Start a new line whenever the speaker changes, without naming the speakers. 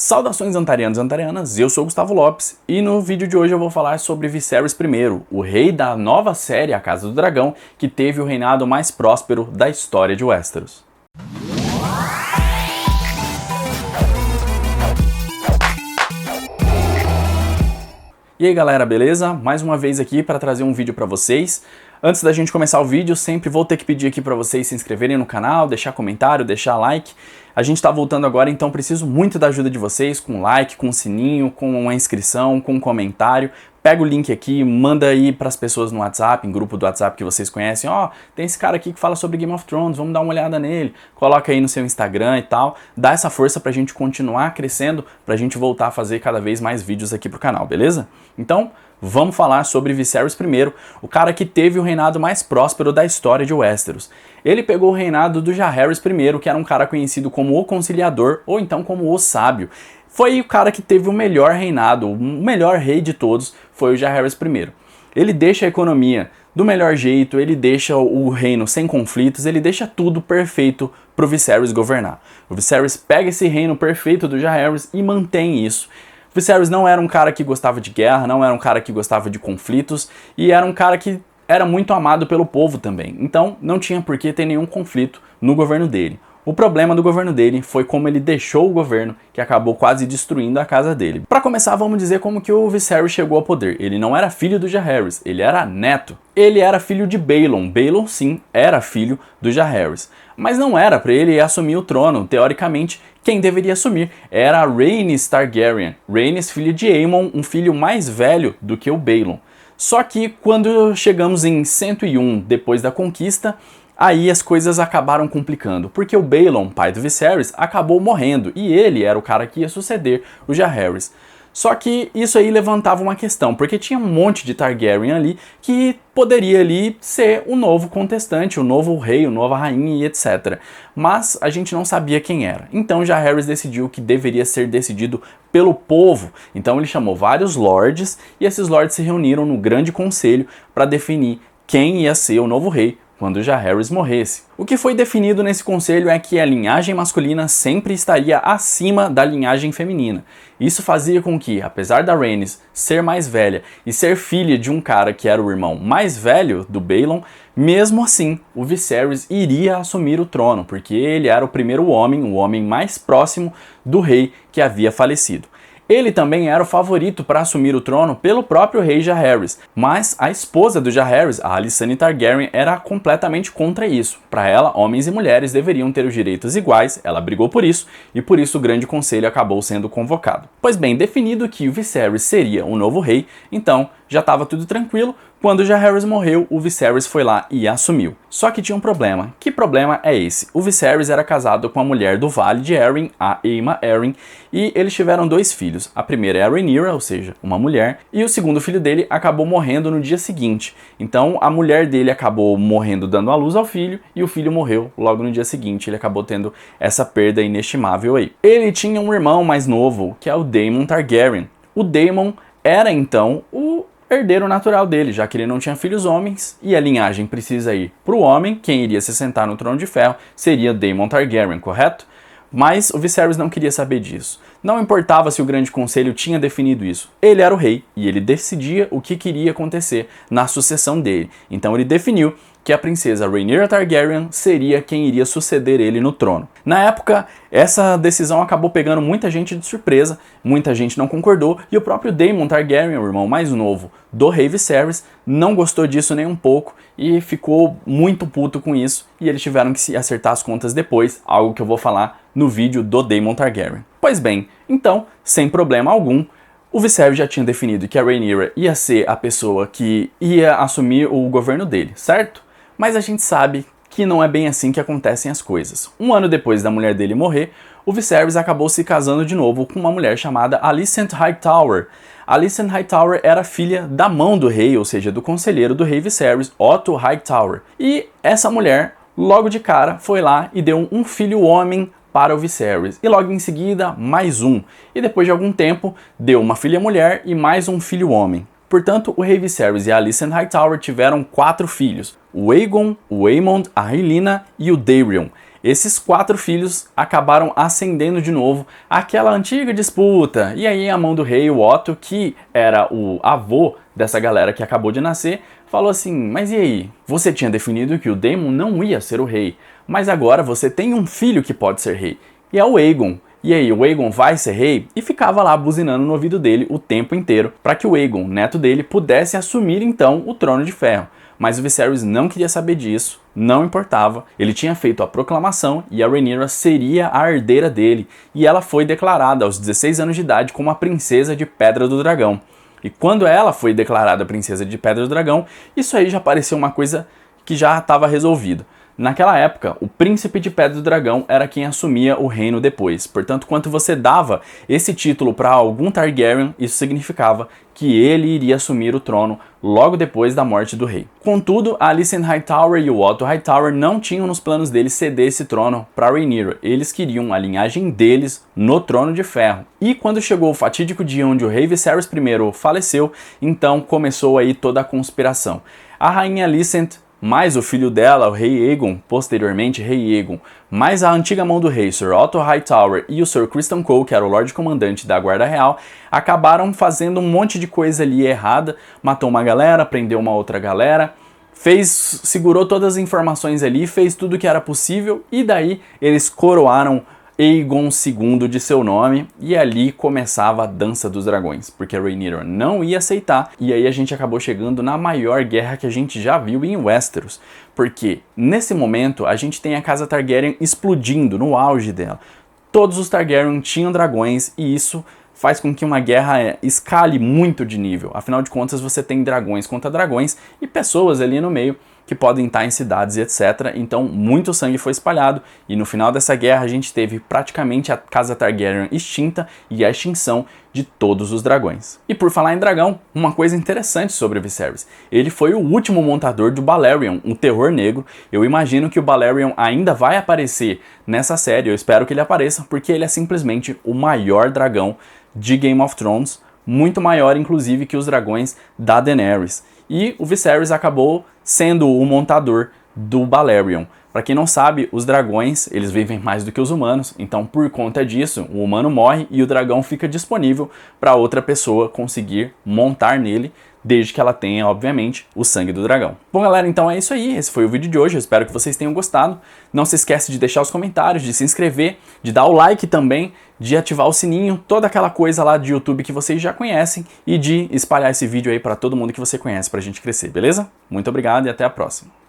Saudações antarianos e antarianas, eu sou Gustavo Lopes e no vídeo de hoje eu vou falar sobre Viserys I, o rei da nova série A Casa do Dragão, que teve o reinado mais próspero da história de Westeros. E aí galera, beleza? Mais uma vez aqui para trazer um vídeo para vocês. Antes da gente começar o vídeo, sempre vou ter que pedir aqui para vocês se inscreverem no canal, deixar comentário, deixar like. A gente está voltando agora, então preciso muito da ajuda de vocês, com like, com sininho, com uma inscrição, com um comentário. Pega o link aqui, manda aí para as pessoas no WhatsApp, em grupo do WhatsApp que vocês conhecem. Ó, tem esse cara aqui que fala sobre Game of Thrones, vamos dar uma olhada nele. Coloca aí no seu Instagram e tal. Dá essa força pra gente continuar crescendo, pra gente voltar a fazer cada vez mais vídeos aqui pro canal, beleza? Então, vamos falar sobre Viserys I, o cara que teve o reinado mais próspero da história de Westeros. Ele pegou o reinado do Jaehaerys I, que era um cara conhecido como o Conciliador, ou então como o Sábio. Foi o cara que teve o melhor reinado, o melhor rei de todos, foi o Jaehaerys I. Ele deixa a economia do melhor jeito, ele deixa o reino sem conflitos, ele deixa tudo perfeito pro Viserys governar. O Viserys pega esse reino perfeito do Jaehaerys e mantém isso. Viserys não era um cara que gostava de guerra, não era um cara que gostava de conflitos, e era um cara que era muito amado pelo povo também. Então não tinha por que ter nenhum conflito no governo dele. O problema do governo dele foi como ele deixou o governo, que acabou quase destruindo a casa dele. Para começar, vamos dizer como que o Viserys chegou ao poder. Ele não era filho do Jaehaerys, ele era neto. Ele era filho de Baelon. Baelon, sim, era filho do Jaehaerys. Mas não era para ele assumir o trono. Teoricamente, quem deveria assumir era Rhaenys Targaryen. Rhaenys, filha de Aemon, um filho mais velho do que o Baelon. Só que quando chegamos em 101 depois da conquista, aí as coisas acabaram complicando, porque o Baelon, pai do Viserys, acabou morrendo e ele era o cara que ia suceder o Jaehaerys. Só que isso aí levantava uma questão, porque tinha um monte de Targaryen ali que poderia ali ser o novo contestante, o novo rei, a nova rainha e etc. Mas a gente não sabia quem era. Então Jaehaerys decidiu que deveria ser decidido pelo povo. Então ele chamou vários lords e esses lords se reuniram no grande conselho para definir quem ia ser o novo rei quando Jaehaerys morresse. O que foi definido nesse conselho é que a linhagem masculina sempre estaria acima da linhagem feminina. Isso fazia com que, apesar da Rhaenys ser mais velha e ser filha de um cara que era o irmão mais velho do Baelon, mesmo assim o Viserys iria assumir o trono, porque ele era o primeiro homem, o homem mais próximo do rei que havia falecido. Ele também era o favorito para assumir o trono pelo próprio rei Jaehaerys, mas a esposa do Jaehaerys, a Alysanne Targaryen, era completamente contra isso. Para ela, homens e mulheres deveriam ter os direitos iguais, ela brigou por isso, e por isso o grande conselho acabou sendo convocado. Pois bem, definido que o Viserys seria o novo rei, então já estava tudo tranquilo. Quando Jaehaerys morreu, o Viserys foi lá e assumiu. Só que tinha um problema. Que problema é esse? O Viserys era casado com a mulher do Vale de Arryn, a Aemma Arryn, e eles tiveram dois filhos. A primeira é a Rhaenyra, ou seja, uma mulher, e o segundo filho dele acabou morrendo no dia seguinte. Então a mulher dele acabou morrendo dando à luz ao filho, e o filho morreu logo no dia seguinte. Ele acabou tendo essa perda inestimável aí. Ele tinha um irmão mais novo, que é o Daemon Targaryen. O Daemon era então o herdeiro natural dele, já que ele não tinha filhos homens e a linhagem precisa ir para o homem. Quem iria se sentar no trono de ferro seria Daemon Targaryen, correto? Mas o Viserys não queria saber disso. Não importava se o Grande Conselho tinha definido isso. Ele era o rei e ele decidia o que queria acontecer na sucessão dele. Então ele definiu que a princesa Rhaenyra Targaryen seria quem iria suceder ele no trono. Na época, essa decisão acabou pegando muita gente de surpresa, muita gente não concordou, e o próprio Daemon Targaryen, o irmão mais novo do rei Viserys, não gostou disso nem um pouco e ficou muito puto com isso, e eles tiveram que se acertar as contas depois, algo que eu vou falar no vídeo do Daemon Targaryen. Pois bem, então, sem problema algum, o Viserys já tinha definido que a Rhaenyra ia ser a pessoa que ia assumir o governo dele, certo? Mas a gente sabe que não é bem assim que acontecem as coisas. Um ano depois da mulher dele morrer, o Viserys acabou se casando de novo com uma mulher chamada Alicent Hightower. Alicent Hightower era filha da mão do rei, ou seja, do conselheiro do rei Viserys, Otto Hightower. E essa mulher, logo de cara, foi lá e deu um filho homem para o Viserys, e logo em seguida mais um, e depois de algum tempo deu uma filha mulher e mais um filho homem. Portanto, o rei Viserys e a Alicent Hightower tiveram 4 filhos, o Aegon, o Aemond, a Rhaelyna e o Daeron. esses 4 filhos acabaram ascendendo de novo aquela antiga disputa. E aí a mão do rei, o Otto, que era o avô dessa galera que acabou de nascer, falou assim: mas e aí? Você tinha definido que o Daemon não ia ser o rei, mas agora você tem um filho que pode ser rei, e é o Aegon. E aí, o Aegon vai ser rei? E ficava lá buzinando no ouvido dele o tempo inteiro para que o Aegon, neto dele, pudesse assumir então o Trono de Ferro. Mas o Viserys não queria saber disso, não importava. Ele tinha feito a proclamação e a Rhaenyra seria a herdeira dele, e ela foi declarada aos 16 anos de idade como a princesa de Pedra do Dragão. E quando ela foi declarada princesa de Pedra do Dragão, isso aí já pareceu uma coisa que já estava resolvido. Naquela época, o príncipe de Pedra do Dragão era quem assumia o reino depois. Portanto, quando você dava esse título para algum Targaryen, isso significava que ele iria assumir o trono logo depois da morte do rei. Contudo, a Alicent Hightower e o Otto Hightower não tinham nos planos deles ceder esse trono para Rhaenyra. Eles queriam a linhagem deles no Trono de Ferro. E quando chegou o fatídico dia onde o rei Viserys I faleceu, então começou aí toda a conspiração. A rainha Alicent, mais o filho dela, o rei Aegon, posteriormente rei Aegon, mais a antiga mão do rei, Sir Otto Hightower, e o Sir Criston Cole, que era o Lorde Comandante da Guarda Real, acabaram fazendo um monte de coisa ali errada, matou uma galera, prendeu uma outra galera, segurou todas as informações ali, fez tudo o que era possível, e daí eles coroaram Aegon II de seu nome, e ali começava a Dança dos Dragões, porque a Rhaenyra não ia aceitar, e aí a gente acabou chegando na maior guerra que a gente já viu em Westeros, porque nesse momento a gente tem a Casa Targaryen explodindo no auge dela. Todos os Targaryen tinham dragões, e isso faz com que uma guerra escale muito de nível. Afinal de contas, você tem dragões contra dragões e pessoas ali no meio que podem estar em cidades e etc. Então, muito sangue foi espalhado e no final dessa guerra a gente teve praticamente a Casa Targaryen extinta e a extinção de todos os dragões. E por falar em dragão, uma coisa interessante sobre o Viserys. Ele foi o último montador do Balerion, um terror negro. Eu imagino que o Balerion ainda vai aparecer nessa série, eu espero que ele apareça, porque ele é simplesmente o maior dragão de Game of Thrones, muito maior inclusive que os dragões da Daenerys. E o Viserys acabou sendo o montador do Balerion. Para quem não sabe, os dragões, eles vivem mais do que os humanos, então por conta disso, o humano morre e o dragão fica disponível para outra pessoa conseguir montar nele, desde que ela tenha, obviamente, o sangue do dragão. Bom, galera, então é isso aí. Esse foi o vídeo de hoje. Eu espero que vocês tenham gostado. Não se esquece de deixar os comentários, de se inscrever, de dar o like também, de ativar o sininho, toda aquela coisa lá de YouTube que vocês já conhecem e de espalhar esse vídeo aí para todo mundo que você conhece pra gente crescer, beleza? Muito obrigado e até a próxima.